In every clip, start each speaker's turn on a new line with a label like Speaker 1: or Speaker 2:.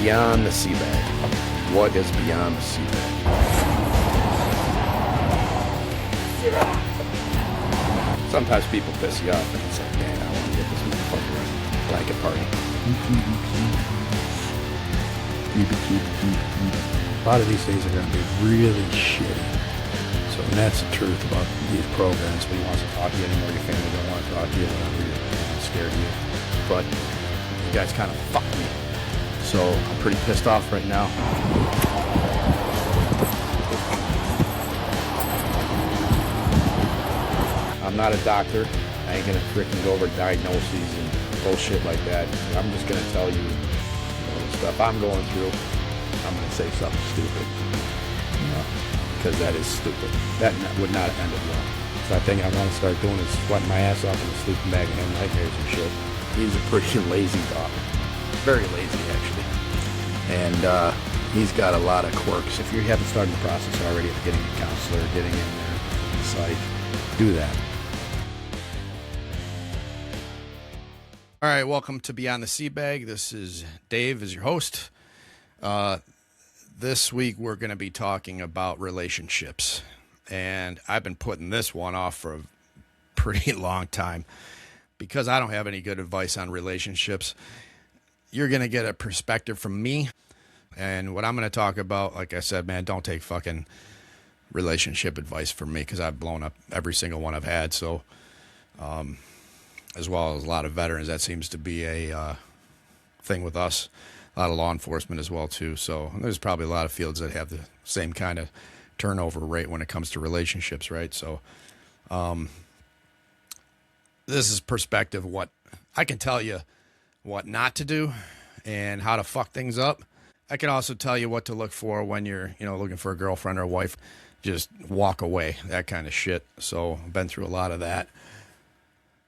Speaker 1: Beyond the Seabag. What is Beyond the Seabag? Sometimes people piss you off and it's like, man, I want to get this motherfucker a blanket party.
Speaker 2: A lot of these things are going to be really shitty. So, and that's the truth about these programs.
Speaker 1: Nobody wants to talk to you anymore. Your family don't want to talk to you. They're scared of you. But you guys kind of fucked me. So I'm pretty pissed off right now. I'm not a doctor. I ain't gonna freaking go over diagnoses and bullshit like that. I'm just gonna tell you, the stuff I'm going through. I'm gonna say something stupid, because that is stupid. That would not have ended well.
Speaker 2: So I think I want to start doing is sweating my ass off in a sleeping bag and having nightmares and shit.
Speaker 1: He's a pretty lazy dog. Very lazy, actually. And he's got a lot of quirks.
Speaker 2: If you haven't started the process already of getting a counselor, getting in there, it's like, do that.
Speaker 3: All right, welcome to Beyond the Seabag. This is Dave as your host. This week we're going to be talking about relationships. And I've been putting this one off for a pretty long time because I don't have any good advice on relationships. You're going to get a perspective from me. And what I'm going to talk about, like I said, man, don't take fucking relationship advice from me because I've blown up every single one I've had. So, as well as a lot of veterans, that seems to be a thing with us. A lot of law enforcement as well, too. So there's probably a lot of fields that have the same kind of turnover rate when it comes to relationships, right? So this is perspective. What I can tell you what not to do and how to fuck things up. I can also tell you what to look for when you're, looking for a girlfriend or a wife. Just walk away, that kind of shit. So I've been through a lot of that.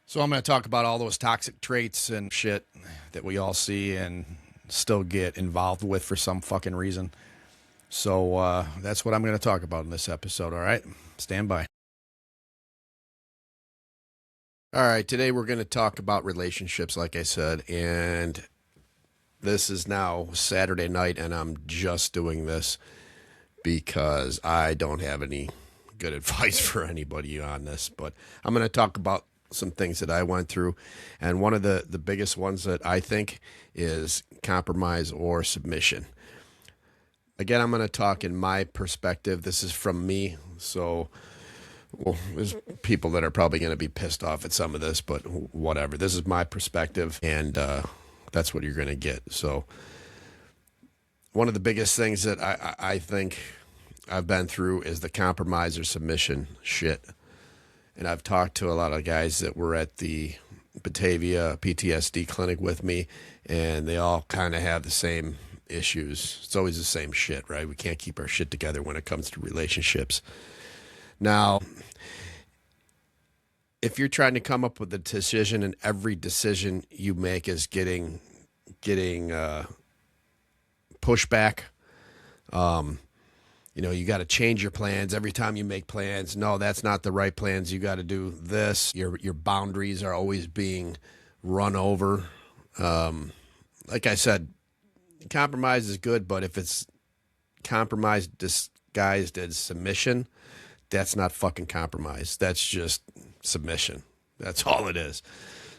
Speaker 3: So I'm going to talk about all those toxic traits and shit that we all see and still get involved with for some fucking reason. So that's what I'm going to talk about in this episode, all right? Stand by. All right, today we're going to talk about relationships, like I said, and this is now Saturday night, and I'm just doing this because I don't have any good advice for anybody on this, but I'm going to talk about some things that I went through, and one of the biggest ones that I think is compromise or submission. Again, I'm going to talk in my perspective. This is from me, so there's people that are probably going to be pissed off at some of this, but whatever. This is my perspective, and that's what you're going to get. So one of the biggest things that I think I've been through is the compromise or submission shit. And I've talked to a lot of guys that were at the Batavia PTSD clinic with me, and they all kind of have the same issues. It's always the same shit, right? We can't keep our shit together when it comes to relationships. Now, if you're trying to come up with a decision and every decision you make is getting pushback, you got to change your plans every time you make plans. No, that's not the right plans. You got to do this. Your boundaries are always being run over. Like I said, compromise is good, but if it's compromise disguised as submission, that's not fucking compromise. That's just submission. That's all it is.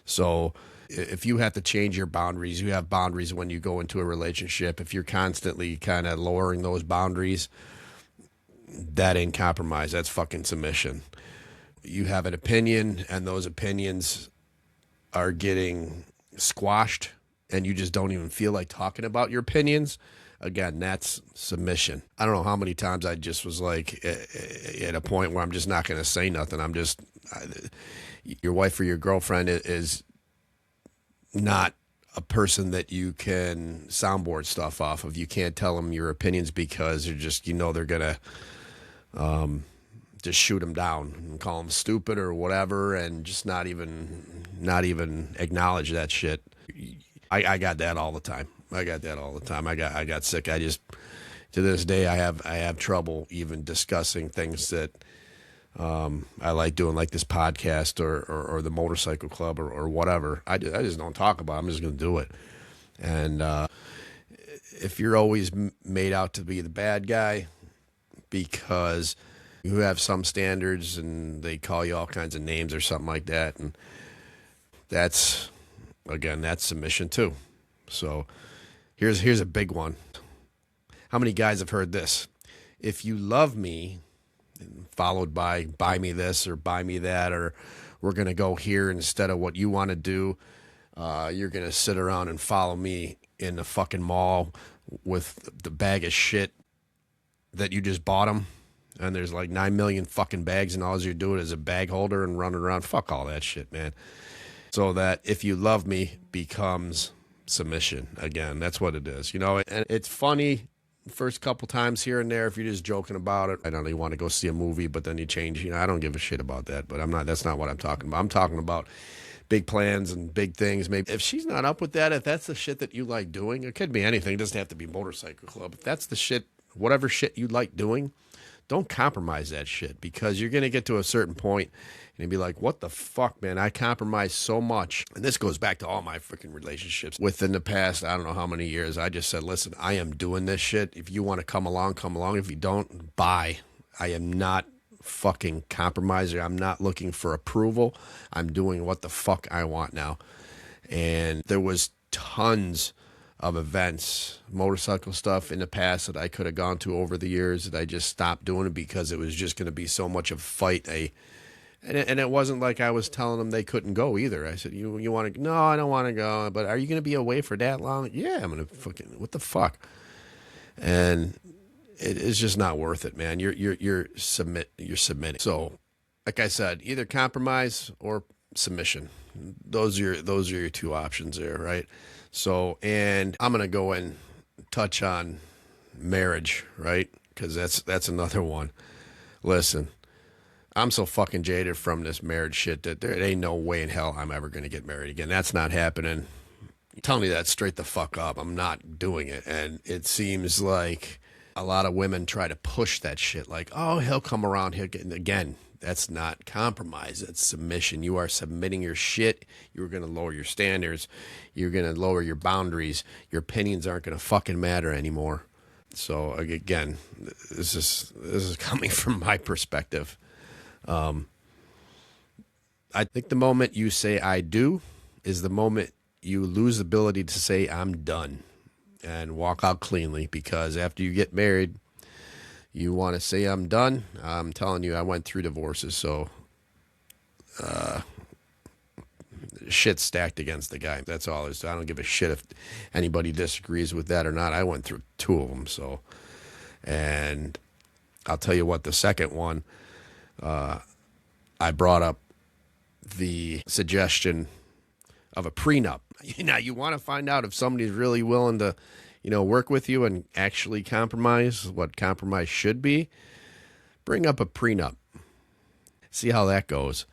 Speaker 3: So if you have to change your boundaries, you have boundaries when you go into a relationship. If you're constantly kind of lowering those boundaries, that ain't compromise. That's fucking submission. You have an opinion, and those opinions are getting squashed, and you just don't even feel like talking about your opinions. Again, that's submission. I don't know how many times I just was like at a point where I'm just not going to say nothing. Your wife or your girlfriend is not a person that you can soundboard stuff off of. You can't tell them your opinions because they're just, they're going to just shoot them down and call them stupid or whatever, and just not even acknowledge that shit. I got that all the time. I got sick. To this day, I have trouble even discussing things that I like doing, like this podcast or the motorcycle club or whatever. I just don't talk about it. I'm just going to do it. And if you're always made out to be the bad guy because you have some standards and they call you all kinds of names or something like that, and that's submission too. So here's a big one. How many guys have heard this? If you love me, followed by buy me this or buy me that, or we're going to go here instead of what you want to do, you're going to sit around and follow me in the fucking mall with the bag of shit that you just bought them, and there's like 9 million fucking bags, and all you're doing is a bag holder and running around. Fuck all that shit, man. So that if you love me becomes submission. Again, that's what it is, you know. And it's funny first couple times here and there if you're just joking about it. I don't really want to go see a movie, but then you change. You know, I don't give a shit about that. But that's not what I'm talking about. I'm talking about big plans and big things. Maybe if she's not up with that, if that's the shit that you like doing, it could be anything. It doesn't have to be motorcycle club. If that's the shit, whatever shit you like doing, don't compromise that shit, because you're going to get to a certain point and you'll be like, what the fuck, man? I compromised so much. And this goes back to all my freaking relationships within the past, I don't know how many years. I just said, listen, I am doing this shit. If you want to come along, come along. If you don't, bye. I am not fucking compromiser. I'm not looking for approval. I'm doing what the fuck I want now. And there was tons of events, motorcycle stuff in the past that I could have gone to over the years that I just stopped doing it because it was just going to be so much of a fight. And it wasn't like I was telling them they couldn't go either. I said, you want to? No, I don't want to go. But are you going to be away for that long? Yeah, I'm going to fucking, what the fuck? And it's just not worth it, man. You're submitting. So, like I said, either compromise or submission. Those are your two options there, right? So, and I'm gonna go and touch on marriage, right? Because that's another one. Listen, I'm so fucking jaded from this marriage shit that there ain't no way in hell I'm ever gonna get married again. That's not happening. I'm telling you that straight the fuck up. I'm not doing it. And it seems like a lot of women try to push that shit, like, oh, he'll come around. Again, that's not compromise. That's submission. You are submitting your shit. You're going to lower your standards. You're going to lower your boundaries. Your opinions aren't going to fucking matter anymore. So again, this is coming from my perspective. I think the moment you say I do is the moment you lose the ability to say I'm done and walk out cleanly, because after you get married, you want to say I'm done. I'm telling you, I went through divorces, so shit's stacked against the guy. That's all. I don't give a shit if anybody disagrees with that or not. I went through 2 of them, so. And I'll tell you what, the second one, I brought up the suggestion of a prenup. Now, you want to find out if somebody's really willing to, work with you and actually compromise, what compromise should be. Bring up a prenup. See how that goes.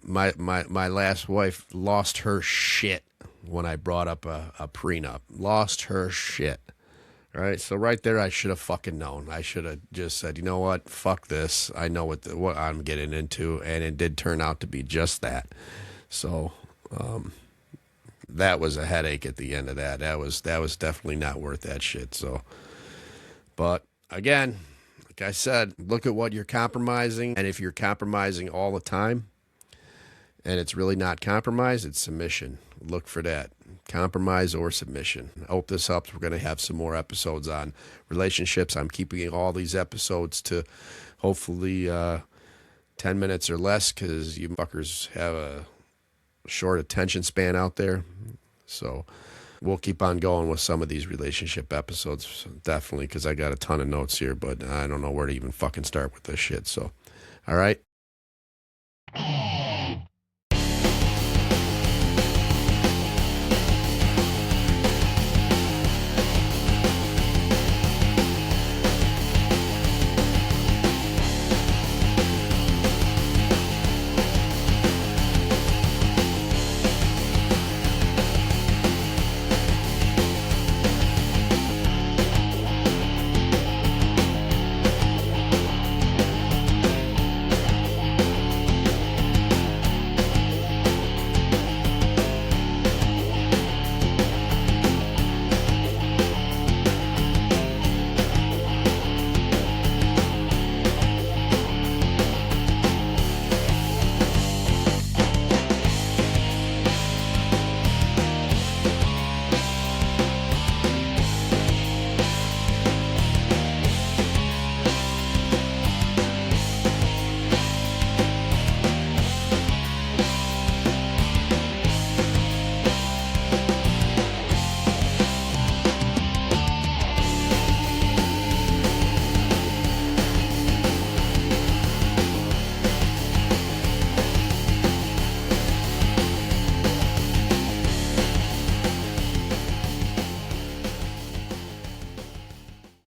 Speaker 3: My last wife lost her shit when I brought up a prenup. Lost her shit. All right, so right there, I should have fucking known. I should have just said, you know what, fuck this. I know what I'm getting into, and it did turn out to be just that. So that was a headache at the end of that. That was definitely not worth that shit. So, but again, like I said, look at what you're compromising, and if you're compromising all the time, and it's really not compromise, it's submission. Look for that. Compromise or submission. I hope this helps. We're going to have some more episodes on relationships. I'm keeping all these episodes to hopefully 10 minutes or less, because you fuckers have a short attention span out there. So we'll keep on going with some of these relationship episodes, definitely, because I got a ton of notes here, but I don't know where to even fucking start with this shit. So, all right.